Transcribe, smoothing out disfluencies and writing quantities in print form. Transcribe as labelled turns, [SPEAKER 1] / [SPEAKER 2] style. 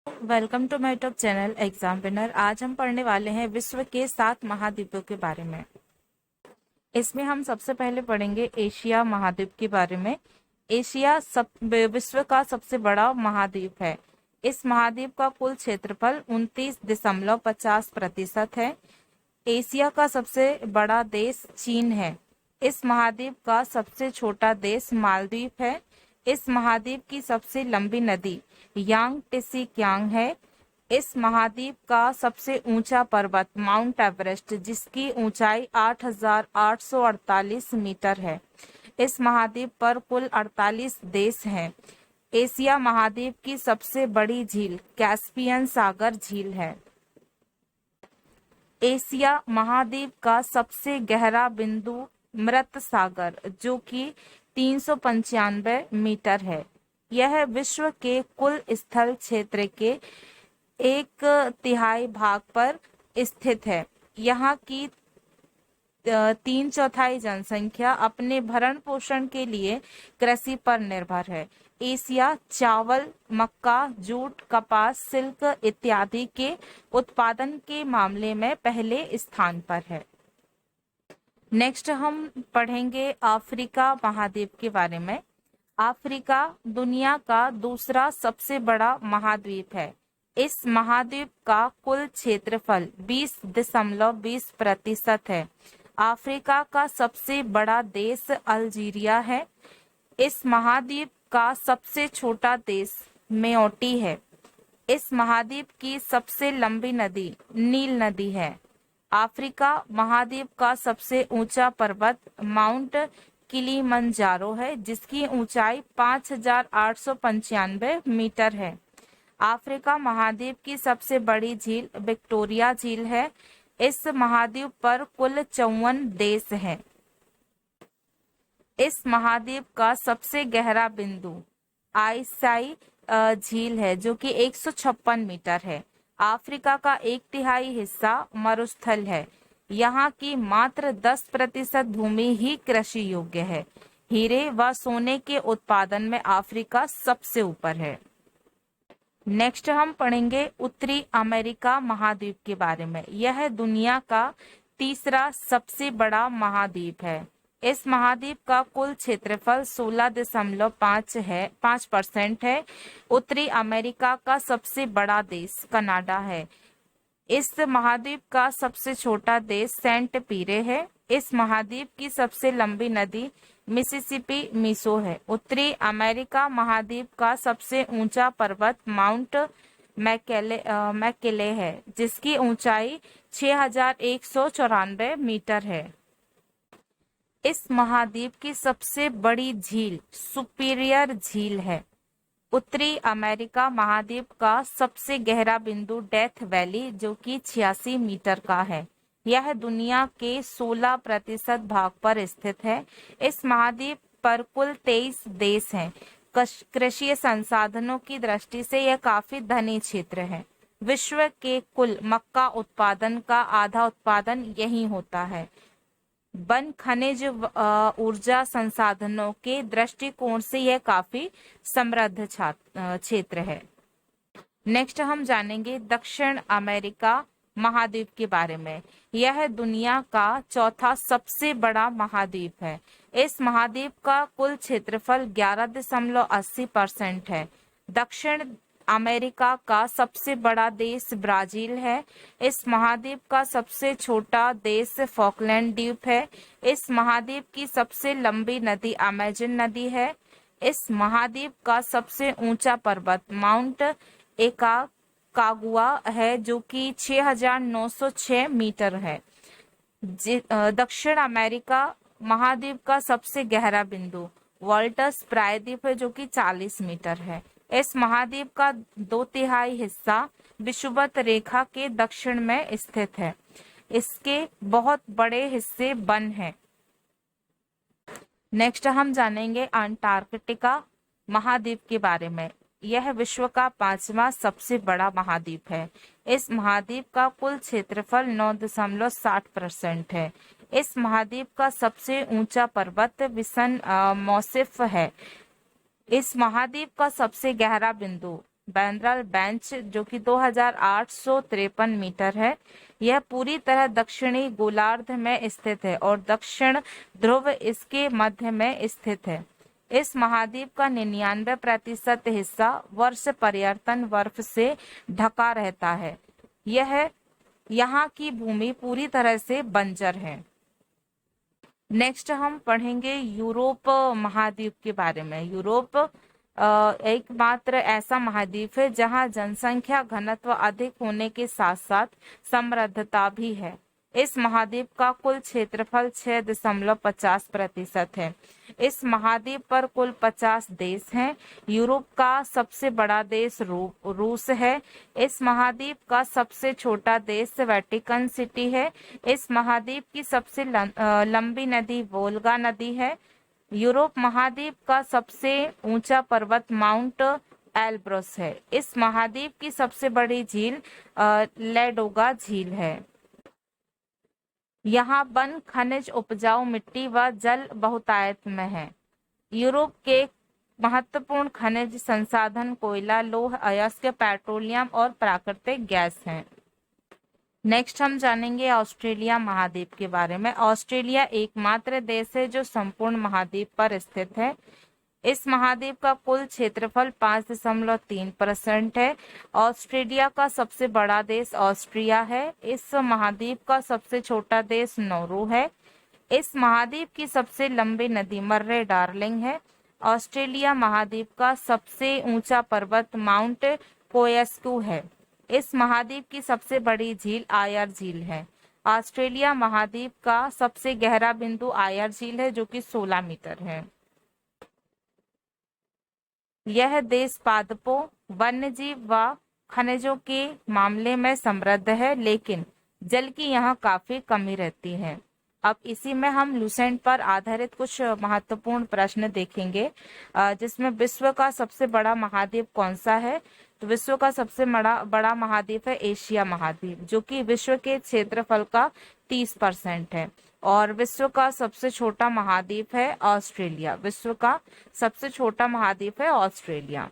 [SPEAKER 1] Welcome to my YouTube channel exam winner. आज हम पढ़ने वाले हैं विश्व के 7 महाद्वीपों के बारे में। इसमें हम सबसे पहले पढ़ेंगे एशिया महाद्वीप के बारे में। एशिया विश्व का सबसे बड़ा महाद्वीप है। इस महाद्वीप का कुल क्षेत्रफल 29.50% है। एशिया का सबसे बड़ा देश चीन है। इस महाद्वीप का सबसे छोटा देश मालदीव है। इस महाद्वीप की सबसे लंबी नदी यांगटिसिकियांग है। इस महाद्वीप का सबसे ऊंचा पर्वत माउंट एवरेस्ट, जिसकी ऊंचाई 8,848 मीटर है। इस महाद्वीप पर कुल 48 देश हैं। एशिया महाद्वीप की सबसे बड़ी झील कैस्पियन सागर झील है। एशिया महाद्वीप का सबसे गहरा बिंदु मृत सागर, जो कि 395 मीटर है। यह विश्व के कुल स्थल क्षेत्र के 1/3 भाग पर स्थित है। यहाँ की 3/4 जनसंख्या अपने भरण पोषण के लिए कृषि पर निर्भर है। एशिया चावल, मक्का, जूट, कपास, सिल्क इत्यादि के उत्पादन के मामले में पहले स्थान पर है। नेक्स्ट हम पढ़ेंगे अफ्रीका महाद्वीप के बारे में। अफ्रीका दुनिया का दूसरा सबसे बड़ा महाद्वीप है। इस महाद्वीप का कुल क्षेत्रफल 20.20% है। अफ्रीका का सबसे बड़ा देश अल्जीरिया है। इस महाद्वीप का सबसे छोटा देश मेओटी है। इस महाद्वीप की सबसे लंबी नदी नील नदी है। अफ्रीका महाद्वीप का सबसे ऊंचा पर्वत माउंट किलिमंजारो है, जिसकी ऊंचाई 5,895 मीटर है। अफ्रीका महाद्वीप की सबसे बड़ी झील विक्टोरिया झील है। इस महाद्वीप पर कुल 54 देश हैं। इस महाद्वीप का सबसे गहरा बिंदु आइसाई झील है, जो कि 156 मीटर है। अफ्रीका का 1/3 हिस्सा मरुस्थल है। यहाँ की मात्र 10% भूमि ही कृषि योग्य है। हीरे व सोने के उत्पादन में अफ्रीका सबसे ऊपर है। नेक्स्ट हम पढ़ेंगे उत्तरी अमेरिका महाद्वीप के बारे में। यह दुनिया का तीसरा सबसे बड़ा महाद्वीप है। इस महाद्वीप का कुल क्षेत्रफल 16.5% है। उत्तरी अमेरिका का सबसे बड़ा देश कनाडा है। इस महाद्वीप का सबसे छोटा देश सेंट पीरे है। इस महाद्वीप की सबसे लंबी नदी मिसिसिपी मिसो है। उत्तरी अमेरिका महाद्वीप का सबसे ऊंचा पर्वत माउंट मैकेले है, जिसकी ऊंचाई 6,194 मीटर है। इस महाद्वीप की सबसे बड़ी झील सुपीरियर झील है। उत्तरी अमेरिका महाद्वीप का सबसे गहरा बिंदु डेथ वैली, जो कि 86 मीटर का है। यह दुनिया के 16% भाग पर स्थित है। इस महाद्वीप पर कुल 23 देश हैं। कृषि संसाधनों की दृष्टि से यह काफी धनी क्षेत्र है। विश्व के कुल मक्का उत्पादन का आधा उत्पादन यही होता है। वन खनिज ऊर्जा संसाधनों के दृष्टिकोण से यह काफी समृद्ध क्षेत्र है। नेक्स्ट हम जानेंगे दक्षिण अमेरिका महाद्वीप के बारे में। यह दुनिया का चौथा सबसे बड़ा महाद्वीप है। इस महाद्वीप का कुल क्षेत्रफल 11.80% है। दक्षिण अमेरिका का सबसे बड़ा देश ब्राजील है। इस महाद्वीप का सबसे छोटा देश फॉकलैंड द्वीप है। इस महाद्वीप की सबसे लंबी नदी अमेजन नदी है। इस महाद्वीप का सबसे ऊंचा पर्वत माउंट एकाकागुआ है, जो कि 6,906 मीटर है। दक्षिण अमेरिका महाद्वीप का सबसे गहरा बिंदु वॉल्टस प्रायद्वीप है, जो कि 40 मीटर है। इस महाद्वीप का 2/3 हिस्सा विषुवत रेखा के दक्षिण में स्थित है। इसके बहुत बड़े हिस्से वन हैं। नेक्स्ट हम जानेंगे अंटार्कटिका महाद्वीप के बारे में। यह विश्व का 5वां सबसे बड़ा महाद्वीप है। इस महाद्वीप का कुल क्षेत्रफल 9.60% है। इस महाद्वीप का सबसे ऊंचा पर्वत विसन मौसिफ है। इस महाद्वीप का सबसे गहरा बिंदु बैंड्रा बेंच जो कि 2853 मीटर है। यह पूरी तरह दक्षिणी गोलार्ध में स्थित है और दक्षिण ध्रुव इसके मध्य में स्थित है। इस महाद्वीप का 99% हिस्सा वर्ष पर्यटन बर्फ से ढका रहता है। यह यहाँ की भूमि पूरी तरह से बंजर है। नेक्स्ट हम पढ़ेंगे यूरोप महाद्वीप के बारे में। यूरोप एकमात्र ऐसा महाद्वीप है जहां जनसंख्या घनत्व अधिक होने के साथ साथ समृद्धता भी है। इस महाद्वीप का कुल क्षेत्रफल 6.50% है। इस महाद्वीप पर कुल 50 देश हैं। यूरोप का सबसे बड़ा देश रूस है। इस महाद्वीप का सबसे छोटा देश वेटिकन सिटी है। इस महाद्वीप की सबसे लंबी नदी वोल्गा नदी है। यूरोप महाद्वीप का सबसे ऊंचा पर्वत माउंट एल्ब्रस है। इस महाद्वीप की सबसे बड़ी झील लेडोगा झील है। यहाँ वन, खनिज, उपजाऊ मिट्टी व जल बहुतायत में है। यूरोप के महत्वपूर्ण खनिज संसाधन कोयला, लौह अयस्क, पेट्रोलियम और प्राकृतिक गैस हैं। नेक्स्ट हम जानेंगे ऑस्ट्रेलिया महाद्वीप के बारे में। ऑस्ट्रेलिया एकमात्र देश है जो संपूर्ण महाद्वीप पर स्थित है। इस महाद्वीप का कुल क्षेत्रफल 5.3% है। ऑस्ट्रेलिया का सबसे बड़ा देश ऑस्ट्रिया है। इस महाद्वीप का सबसे छोटा देश नौरू है। इस महाद्वीप की सबसे लंबी नदी मर्रे डार्लिंग है। ऑस्ट्रेलिया महाद्वीप का सबसे ऊंचा पर्वत माउंट कोयस्कू है। इस महाद्वीप की सबसे बड़ी झील आयर झील है। ऑस्ट्रेलिया महाद्वीप का सबसे गहरा बिंदु आयर झील है जो कि 16 मीटर है। यह देश पादपों, वन्यजीव व खनिजों के मामले में समृद्ध है, लेकिन जल की यहाँ काफी कमी रहती है। अब इसी में हम लूसेंट पर आधारित कुछ महत्वपूर्ण प्रश्न देखेंगे, जिसमें विश्व का सबसे बड़ा महाद्वीप कौन सा है। तो विश्व का सबसे बड़ा महाद्वीप है एशिया महाद्वीप, जो कि विश्व के क्षेत्रफल का 30% है। और विश्व का सबसे छोटा महाद्वीप है ऑस्ट्रेलिया। विश्व का सबसे छोटा महाद्वीप है ऑस्ट्रेलिया।